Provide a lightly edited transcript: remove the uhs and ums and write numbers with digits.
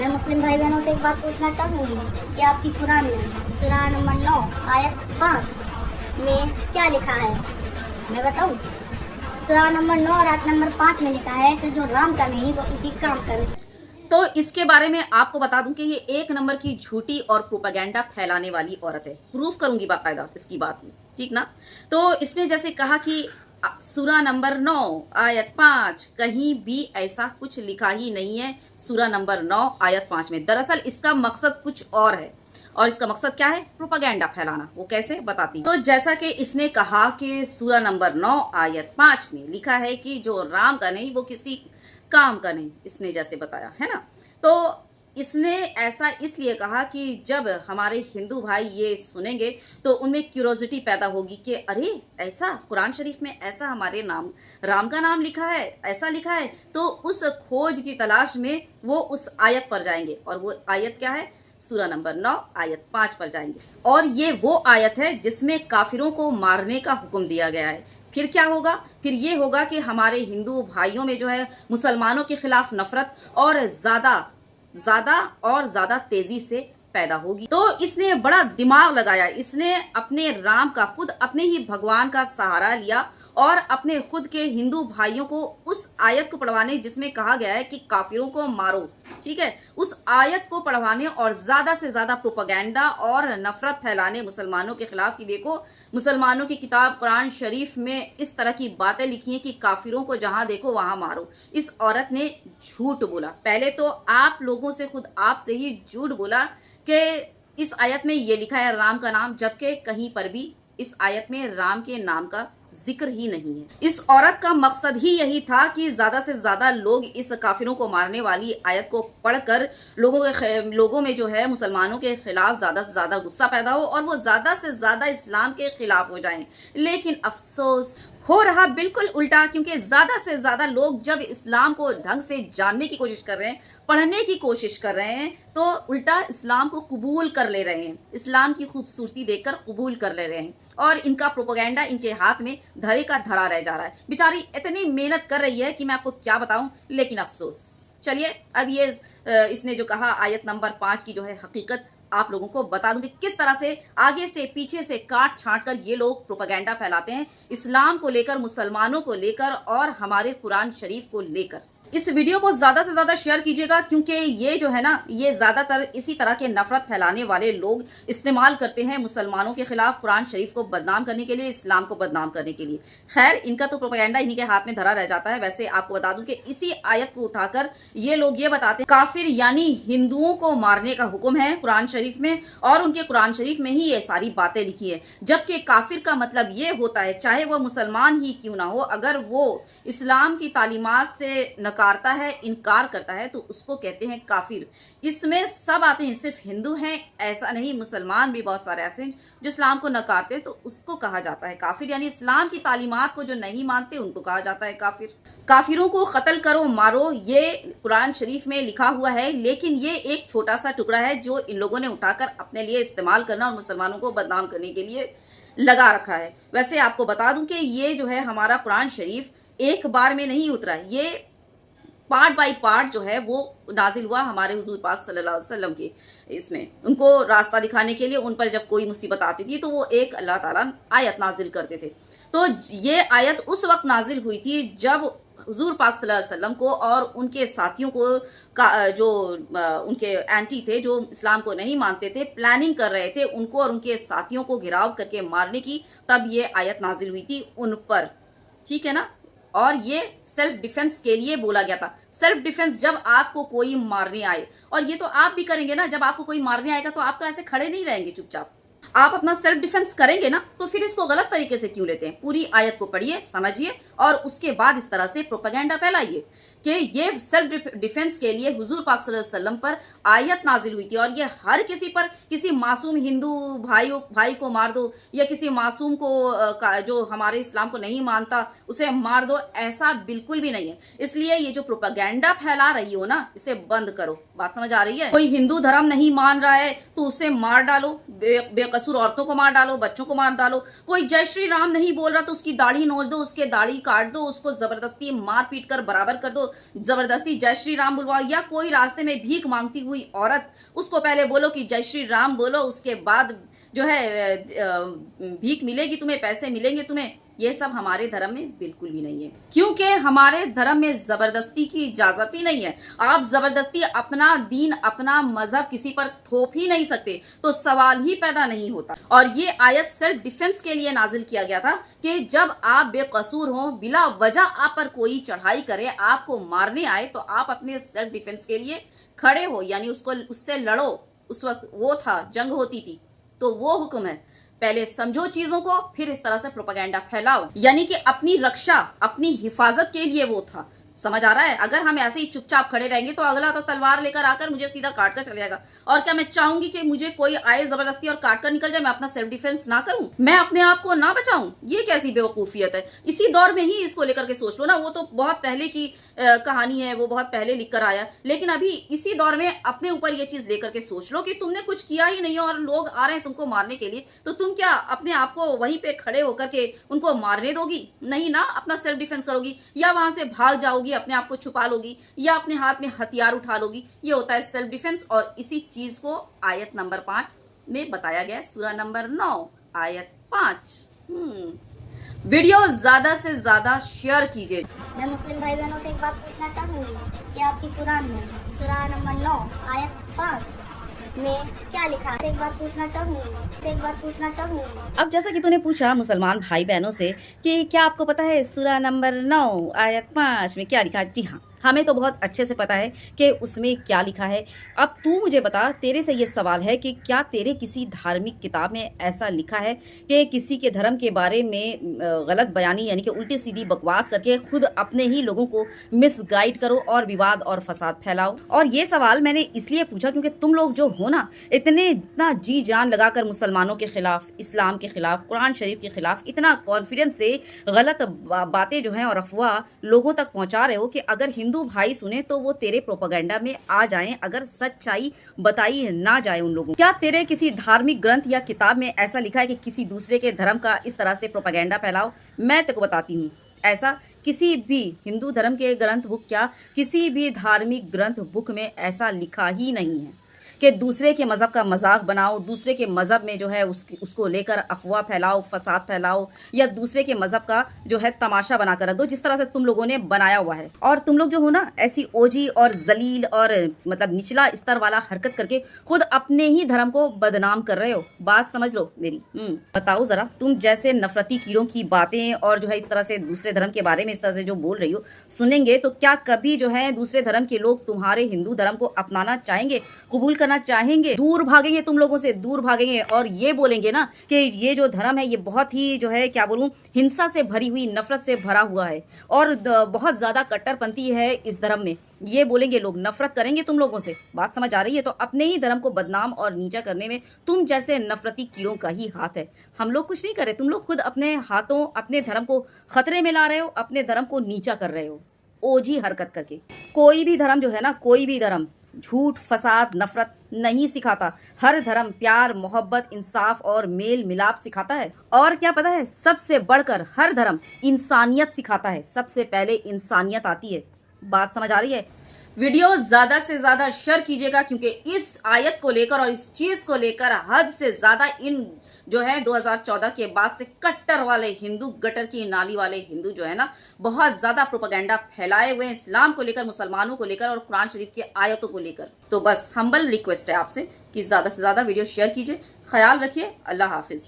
मैं मुस्लिम भाई बहनों से एक बात पूछना चाहूँगी कि आपकी कुरान में सूरा नंबर 9 आयत 5 में क्या लिखा है। मैं बताऊँ, सूरा नंबर 9 और आयत नंबर 5 में लिखा है कि जो राम का नहीं वो इसी काम करे। तो इसके बारे में आपको बता दूं कि ये एक नंबर की झूठी और प्रोपेगेंडा फैलाने वाली औरत है। प्रूफ करूंगी बाकायदा इसकी बात में, ठीक ना। तो इसने जैसे कहा कि सूरा नंबर 9 आयत 5 कहीं भी ऐसा कुछ लिखा ही नहीं है सूरा नंबर 9 आयत 5 में। दरअसल इसका मकसद कुछ और है, और इसका मकसद क्या है? प्रोपेगेंडा फैलाना। वो कैसे बताती हूँ। तो जैसा कि इसने कहा कि सूरा नंबर 9 आयत 5 में लिखा है कि जो राम का नहीं वो किसी काम का नहीं, इसने जैसे बताया है ना। तो इसने ऐसा इसलिए कहा कि जब हमारे हिंदू भाई ये सुनेंगे तो उनमें क्यूरोसिटी पैदा होगी कि अरे ऐसा कुरान शरीफ में ऐसा हमारे नाम राम का नाम लिखा है, ऐसा लिखा है। तो उस खोज की तलाश में वो उस आयत पर जाएंगे, और वो आयत क्या है? सूरा नंबर 9 आयत 5 पर जाएंगे। और ये वो आयत है जिसमें काफिरों को मारने का हुक्म दिया गया है। फिर क्या होगा? फिर ये होगा कि हमारे हिंदू भाइयों में जो है मुसलमानों के खिलाफ नफरत और ज्यादा तेजी से पैदा होगी। तो इसने बड़ा दिमाग लगाया, इसने अपने राम का खुद अपने ही भगवान का सहारा लिया और अपने खुद के हिंदू भाइयों को उस आयत को पढ़वाने जिसमें कहा गया है कि काफिरों को मारो, ठीक है, उस आयत को पढ़वाने और ज्यादा से ज्यादा प्रोपेगेंडा और नफरत फैलाने मुसलमानों के खिलाफ। कि देखो, मुसलमानों की किताब कुरान शरीफ में इस तरह की बातें लिखी हैं कि काफिरों को जहां देखो वहां मारो। इस औरत ने झूठ बोला। पहले तो आप लोगों से खुद आपसे ही झूठ बोला कि इस आयत में ये लिखा है राम का नाम, जबकि कहीं पर भी इस आयत में राम के नाम का जिक्र ही नहीं है। इस औरत का मकसद ही यही था कि ज्यादा से ज्यादा लोग इस काफिरों को मारने वाली आयत को पढ़कर लोगों में जो है मुसलमानों के खिलाफ ज्यादा से ज्यादा गुस्सा पैदा हो और वो ज्यादा से ज्यादा इस्लाम के खिलाफ हो जाएं। लेकिन अफसोस हो रहा बिल्कुल उल्टा, क्योंकि ज्यादा से ज्यादा लोग जब इस्लाम को ढंग से जानने की कोशिश कर रहे हैं, पढ़ने की कोशिश कर रहे हैं, तो उल्टा इस्लाम को कबूल कर ले रहे हैं, इस्लाम की खूबसूरती देखकर कबूल कर ले रहे हैं, और इनका प्रोपेगेंडा इनके हाथ में धरे का धरा रह जा रहा है। बेचारी इतनी मेहनत कर रही है कि मैं आपको क्या बताऊं, लेकिन अफसोस। चलिए अब ये इसने जो कहा आयत नंबर 5 की जो है हकीकत आप लोगों को बता दूंगी, किस तरह से आगे से पीछे से काट छांट कर ये लोग प्रोपेगेंडा फैलाते हैं इस्लाम को लेकर, मुसलमानों को लेकर और हमारे कुरान शरीफ को लेकर। इस वीडियो को ज्यादा से ज्यादा शेयर कीजिएगा, क्योंकि ये जो है ना, ये ज्यादातर इसी तरह के नफरत फैलाने वाले लोग इस्तेमाल करते हैं मुसलमानों के खिलाफ, कुरान शरीफ को बदनाम करने के लिए, इस्लाम को बदनाम करने के लिए। खैर, इनका तो प्रोपेगेंडा इन्हीं के हाथ में धरा रह जाता है। वैसे आपको बता दूं कि इसी आयत को उठाकर ये लोग ये बताते हैं काफिर यानी हिंदुओं को मारने का हुक्म है कुरान शरीफ में, और उनके कुरान शरीफ में ही ये सारी बातें लिखी है। जबकि काफिर का मतलब ये होता है, चाहे वह मुसलमान ही क्यों ना हो, अगर वो इस्लाम की तालीमात से करता है, इनकार करता है, तो उसको कहते हैं काफिर। इसमें सब आते हैं, सिर्फ हिंदू हैं ऐसा नहीं, मुसलमान भी बहुत सारे ऐसे हैं जो इस्लाम को नकारते हैं, तो उसको कहा जाता है काफिर। यानी इस्लाम की तालीमात को जो नहीं मानते उनको कहा जाता है काफिर। काफिरों को कत्ल करो, मारो, ये कुरान शरीफ में लिखा हुआ है, लेकिन ये एक छोटा सा टुकड़ा है जो इन लोगों ने उठाकर अपने लिए इस्तेमाल करना और मुसलमानों को बदनाम करने के लिए लगा रखा है। वैसे आपको बता दूं कि ये जो है हमारा कुरान शरीफ एक बार में नहीं उतरा, ये पार्ट बाय पार्ट जो है वो नाजिल हुआ हमारे हुजूर पाक सल्लल्लाहु अलैहि वसल्लम के, इसमें उनको रास्ता दिखाने के लिए। उन पर जब कोई मुसीबत आती थी तो वो एक अल्लाह ताला आयत नाजिल करते थे। तो ये आयत उस वक्त नाजिल हुई थी जब हुजूर पाक सल्लल्लाहु अलैहि वसल्लम को और उनके साथियों को जो उनके एंटी थे, जो इस्लाम को नहीं मानते थे, प्लानिंग कर रहे थे उनको और उनके साथियों को घिराव करके मारने की, तब ये आयत नाजिल हुई थी उन पर, ठीक है ना। और ये सेल्फ डिफेंस के लिए बोला गया था। सेल्फ डिफेंस, जब आपको कोई मारने आए, और ये तो आप भी करेंगे ना, जब आपको कोई मारने आएगा तो आप तो ऐसे खड़े नहीं रहेंगे चुपचाप, आप अपना सेल्फ डिफेंस करेंगे ना। तो फिर इसको गलत तरीके से क्यों लेते हैं? पूरी आयत को पढ़िए, समझिए, और उसके बाद इस तरह से प्रोपेगेंडा फैलाइए कि ये सेल्फ डिफेंस के लिए हुजूर पाक सल्लल्लाहु अलैहि वसल्लम पर आयत नाजिल हुई थी, और ये हर किसी पर, किसी मासूम हिंदू भाई को मार दो, या किसी मासूम को जो हमारे इस्लाम को नहीं मानता उसे मार दो, ऐसा बिल्कुल भी नहीं है। इसलिए ये जो प्रोपेगेंडा फैला रही हो ना, इसे बंद करो। बात समझ आ रही है? कोई हिंदू धर्म नहीं मान रहा है तो उसे मार डालो, बेकसूर औरतों को मार डालो, बच्चों को मार डालो। कोई जय श्री राम नहीं बोल रहा तो उसकी दाढ़ी नोच दो, उसके दाढ़ी काट दो, उसको जबरदस्ती मार पीट कर बराबर कर दो। जबरदस्ती जय श्री राम बुलवाओ, या कोई रास्ते में भीख मांगती हुई औरत, उसको पहले बोलो कि जय श्री राम बोलो, उसके बाद जो है भीख मिलेगी तुम्हें, पैसे मिलेंगे तुम्हें, ये सब हमारे धर्म में बिल्कुल भी नहीं है, क्योंकि हमारे धर्म में जबरदस्ती की इजाजत ही नहीं है। आप जबरदस्ती अपना दीन, अपना मजहब किसी पर थोप ही नहीं सकते, तो सवाल ही पैदा नहीं होता। और ये आयत सेल्फ डिफेंस के लिए नाजिल किया गया था कि जब आप बेकसूर हो, बिला वजह आप पर कोई चढ़ाई करे, आपको मारने आए, तो आप अपने सेल्फ डिफेंस के लिए खड़े हो, यानी उससे लड़ो। उस वक्त वो था, जंग होती थी, तो वो हुक्म है। पहले समझो चीजों को, फिर इस तरह से प्रोपेगेंडा फैलाओ, यानी कि अपनी रक्षा, अपनी हिफाजत के लिए वो था। समझ आ रहा है? अगर हम ऐसे ही चुपचाप खड़े रहेंगे तो अगला तो तलवार लेकर आकर मुझे सीधा काट कर चले जाएगा। और क्या मैं चाहूंगी कि मुझे कोई आए जबरदस्ती और काट कर निकल जाए, मैं अपना सेल्फ डिफेंस ना करूं, मैं अपने आप को ना बचाऊं? ये कैसी बेवकूफियत है? इसी दौर में ही इसको लेकर के सोच लो ना। वो तो बहुत पहले की कहानी है, वो बहुत पहले लिख कर आया, लेकिन अभी इसी दौर में अपने ऊपर ये चीज लेकर के सोच लो कि तुमने कुछ किया ही नहीं है और लोग आ रहे हैं तुमको मारने के लिए, तो तुम क्या अपने आप को वहीं पे खड़े होकर के उनको मारने दोगी? नहीं ना, अपना सेल्फ डिफेंस करोगी, या वहां से भाग जाओगी, अपने आप को छुपा लोगी, या अपने हाथ में हथियार उठा लोगी। ये होता है सेल्फ डिफेंस। और इसी चीज को आयत नंबर 5 में बताया गया, सूरा नंबर 9 आयत 5। वीडियो ज्यादा से ज्यादा शेयर कीजिए। मैं मुस्लिम भाई बहनों से एक बात पूछना चाहूंगी कि आपकी कुरान में सूरा नंबर 9 आयत 5 में क्या लिखा है? एक बात पूछना चाहूंगी। अब जैसा कि तूने पूछा मुसलमान भाई बहनों से कि क्या आपको पता है सूरा नंबर 9 आयत 5 में क्या लिखा है? जी हाँ, हमें तो बहुत अच्छे से पता है कि उसमें क्या लिखा है। अब तू मुझे बता, तेरे से ये सवाल है कि क्या तेरे किसी धार्मिक किताब में ऐसा लिखा है कि किसी के धर्म के बारे में गलत बयानी, यानी कि उल्टी सीधी बकवास करके खुद अपने ही लोगों को मिसगाइड करो और विवाद और फसाद फैलाओ? और ये सवाल मैंने इसलिए पूछा क्योंकि तुम लोग जो हो ना, इतना जी जान लगाकर मुसलमानों के खिलाफ, इस्लाम के खिलाफ, कुरान शरीफ के खिलाफ इतना कॉन्फिडेंस से गलत बातें जो हैं और अफवाह लोगों तक पहुंचा रहे हो कि अगर हिंदू भाई सुने तो वो तेरे प्रोपेगेंडा में आ जाएं, अगर सच्चाई बताई ना जाए उन लोगों को। क्या तेरे किसी धार्मिक ग्रंथ या किताब में ऐसा लिखा है कि किसी दूसरे के धर्म का इस तरह से प्रोपेगेंडा फैलाओ? मैं तेरे को बताती हूँ, ऐसा किसी भी हिंदू धर्म के ग्रंथ बुक, क्या किसी भी धार्मिक ग्रंथ बुक में ऐसा लिखा ही नहीं है कि दूसरे के मजहब का मजाक बनाओ, दूसरे के मजहब में जो है उसको लेकर अफवाह फैलाओ, फसाद फैलाओ, या दूसरे के मजहब का जो है तमाशा बनाकर रख दो, जिस तरह से तुम लोगों ने बनाया हुआ है। और तुम लोग जो हो ना, ऐसी ओजी और जलील और मतलब निचला स्तर वाला हरकत करके खुद अपने ही धर्म को बदनाम कर रहे हो। बात समझ लो मेरी। बताओ जरा, तुम जैसे नफरती कीड़ों की बातें और जो है इस तरह से दूसरे धर्म के बारे में इस तरह से जो बोल रही हो सुनेंगे तो क्या कभी जो है दूसरे धर्म के लोग तुम्हारे हिंदू धर्म को अपनाना चाहेंगे, कबूल करना चाहेंगे? दूर भागेंगे, तुम लोगों से दूर भागेंगे और ये बोलेंगे ना कि ये जो धर्म है ये बहुत ही जो है क्या बोलूं, हिंसा से भरी हुई, नफरत से भरा हुआ है और बहुत ज्यादा कट्टरपंथी है इस धर्म में। ये बोलेंगे लोग, नफरत करेंगे तुम लोगों से। बात समझ आ रही है? तो अपने ही धर्म को बदनाम और नीचा करने में तुम जैसे नफरती कीड़ों का ही हाथ है। हम लोग कुछ नहीं कर रहे, तुम लोग खुद अपने हाथों अपने धर्म को खतरे में ला रहे हो, अपने धर्म को नीचा कर रहे हो ओझी हरकत करके। कोई भी धर्म जो है ना, कोई भी धर्म झूठ, फसाद, नफरत नहीं सिखाता। हर धर्म प्यार, मोहब्बत, इंसाफ और मेल मिलाप सिखाता है। और क्या पता है, सबसे बढ़कर हर धर्म इंसानियत सिखाता है। सबसे पहले इंसानियत आती है। बात समझ आ रही है? वीडियो ज्यादा से ज्यादा शेयर कीजिएगा, क्योंकि इस आयत को लेकर और इस चीज को लेकर हद से ज्यादा इन जो है 2014 के बाद से कट्टर वाले हिंदू, गटर की नाली वाले हिंदू जो है ना, बहुत ज्यादा प्रोपेगेंडा फैलाए हुए हैं इस्लाम को लेकर, मुसलमानों को लेकर और कुरान शरीफ के आयतों को लेकर। तो बस हम्बल रिक्वेस्ट है आपसे कि ज्यादा से ज्यादा वीडियो शेयर कीजिए। ख्याल रखिए। अल्लाह हाफिज।